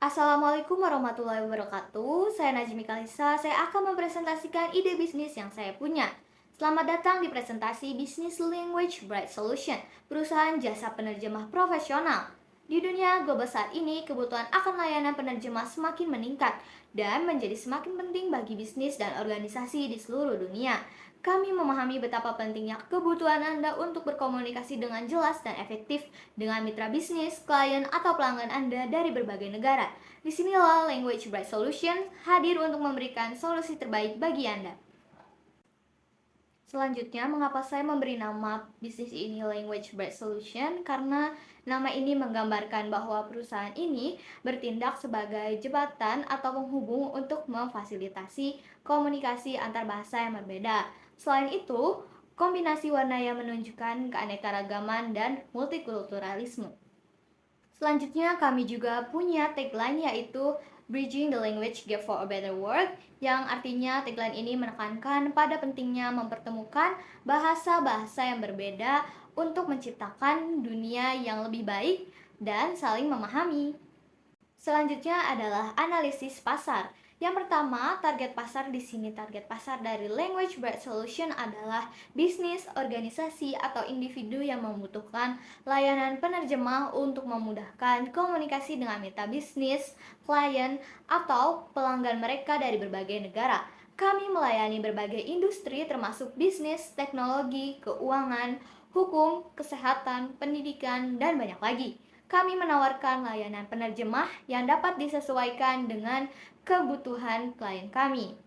Assalamualaikum warahmatullahi wabarakatuh. Saya Najmi Kalisa. Saya akan mempresentasikan ide bisnis yang saya punya. Selamat datang di presentasi Business Language Bright Solution, perusahaan jasa penerjemah profesional. Di dunia global saat ini, kebutuhan akan layanan penerjemah semakin meningkat dan menjadi semakin penting bagi bisnis dan organisasi di seluruh dunia. Kami memahami betapa pentingnya kebutuhan Anda untuk berkomunikasi dengan jelas dan efektif dengan mitra bisnis, klien, atau pelanggan Anda dari berbagai negara. Disinilah Language Bright Solution hadir untuk memberikan solusi terbaik bagi Anda. Selanjutnya, mengapa saya memberi nama bisnis ini Language Bright Solution? Karena nama ini menggambarkan bahwa perusahaan ini bertindak sebagai jembatan atau penghubung untuk memfasilitasi komunikasi antar bahasa yang berbeda. Selain itu, kombinasi warna yang menunjukkan keanekaragaman dan multikulturalisme. Selanjutnya kami juga punya tagline yaitu Bridging the Language Gap for a Better World, yang artinya tagline ini menekankan pada pentingnya mempertemukan bahasa-bahasa yang berbeda untuk menciptakan dunia yang lebih baik dan saling memahami. Selanjutnya adalah analisis pasar. Yang pertama, target pasar di sini target pasar dari Language Bright Solution adalah bisnis, organisasi, atau individu yang membutuhkan layanan penerjemah untuk memudahkan komunikasi dengan mitra bisnis, klien, atau pelanggan mereka dari berbagai negara. Kami melayani berbagai industri termasuk bisnis, teknologi, keuangan, hukum, kesehatan, pendidikan, dan banyak lagi. Kami menawarkan layanan penerjemah yang dapat disesuaikan dengan kebutuhan klien kami,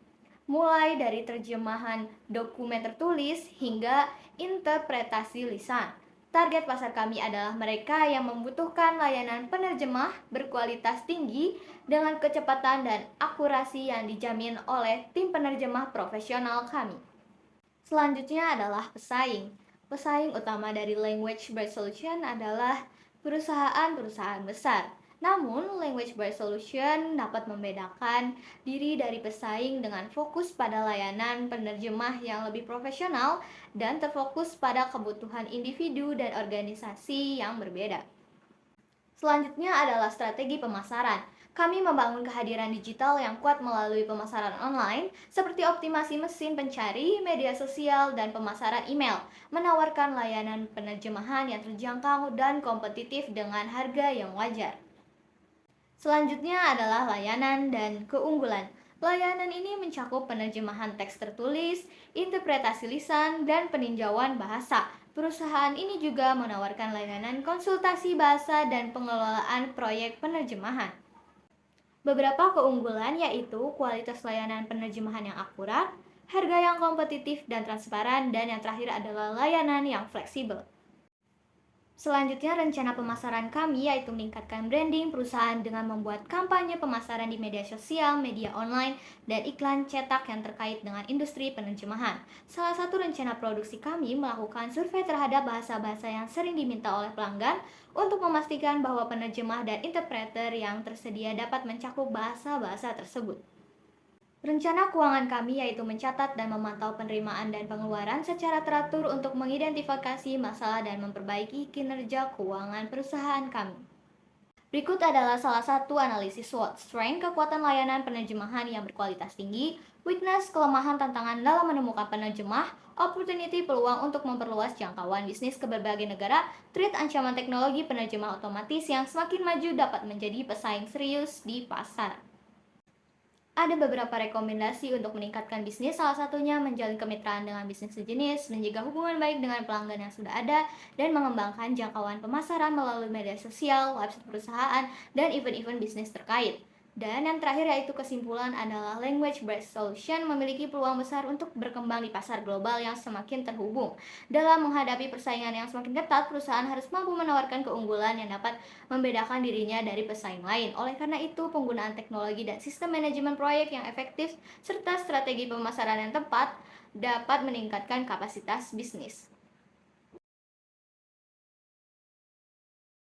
mulai dari terjemahan dokumen tertulis hingga interpretasi lisan. Target pasar kami adalah mereka yang membutuhkan layanan penerjemah berkualitas tinggi dengan kecepatan dan akurasi yang dijamin oleh tim penerjemah profesional kami. Selanjutnya adalah pesaing. Pesaing utama dari Language Bright Solution adalah perusahaan-perusahaan besar. Namun, Language Bright Solution dapat membedakan diri dari pesaing dengan fokus pada layanan penerjemah yang lebih profesional dan terfokus pada kebutuhan individu dan organisasi yang berbeda. Selanjutnya adalah strategi pemasaran. Kami membangun kehadiran digital yang kuat melalui pemasaran online, seperti optimasi mesin pencari, media sosial, dan pemasaran email, menawarkan layanan penerjemahan yang terjangkau dan kompetitif dengan harga yang wajar. Selanjutnya adalah layanan dan keunggulan. Layanan ini mencakup penerjemahan teks tertulis, interpretasi lisan, dan peninjauan bahasa. Perusahaan ini juga menawarkan layanan konsultasi bahasa dan pengelolaan proyek penerjemahan. Beberapa keunggulan yaitu kualitas layanan penerjemahan yang akurat, harga yang kompetitif dan transparan, dan yang terakhir adalah layanan yang fleksibel. Selanjutnya, rencana pemasaran kami yaitu meningkatkan branding perusahaan dengan membuat kampanye pemasaran di media sosial, media online, dan iklan cetak yang terkait dengan industri penerjemahan. Salah satu rencana produksi kami melakukan survei terhadap bahasa-bahasa yang sering diminta oleh pelanggan untuk memastikan bahwa penerjemah dan interpreter yang tersedia dapat mencakup bahasa-bahasa tersebut. Rencana keuangan kami yaitu mencatat dan memantau penerimaan dan pengeluaran secara teratur untuk mengidentifikasi masalah dan memperbaiki kinerja keuangan perusahaan kami. Berikut adalah salah satu analisis SWOT, strength, kekuatan layanan penerjemahan yang berkualitas tinggi, weakness, kelemahan tantangan dalam menemukan penerjemah, opportunity, peluang untuk memperluas jangkauan bisnis ke berbagai negara, threat, ancaman teknologi penerjemah otomatis yang semakin maju dapat menjadi pesaing serius di pasar. Ada beberapa rekomendasi untuk meningkatkan bisnis, salah satunya menjalin kemitraan dengan bisnis sejenis, menjaga hubungan baik dengan pelanggan yang sudah ada, dan mengembangkan jangkauan pemasaran melalui media sosial, website perusahaan, dan event-event bisnis terkait. Dan yang terakhir yaitu kesimpulan adalah Language Bright Solution memiliki peluang besar untuk berkembang di pasar global yang semakin terhubung. Dalam menghadapi persaingan yang semakin ketat, perusahaan harus mampu menawarkan keunggulan yang dapat membedakan dirinya dari pesaing lain. Oleh karena itu, penggunaan teknologi dan sistem manajemen proyek yang efektif serta strategi pemasaran yang tepat dapat meningkatkan kapasitas bisnis.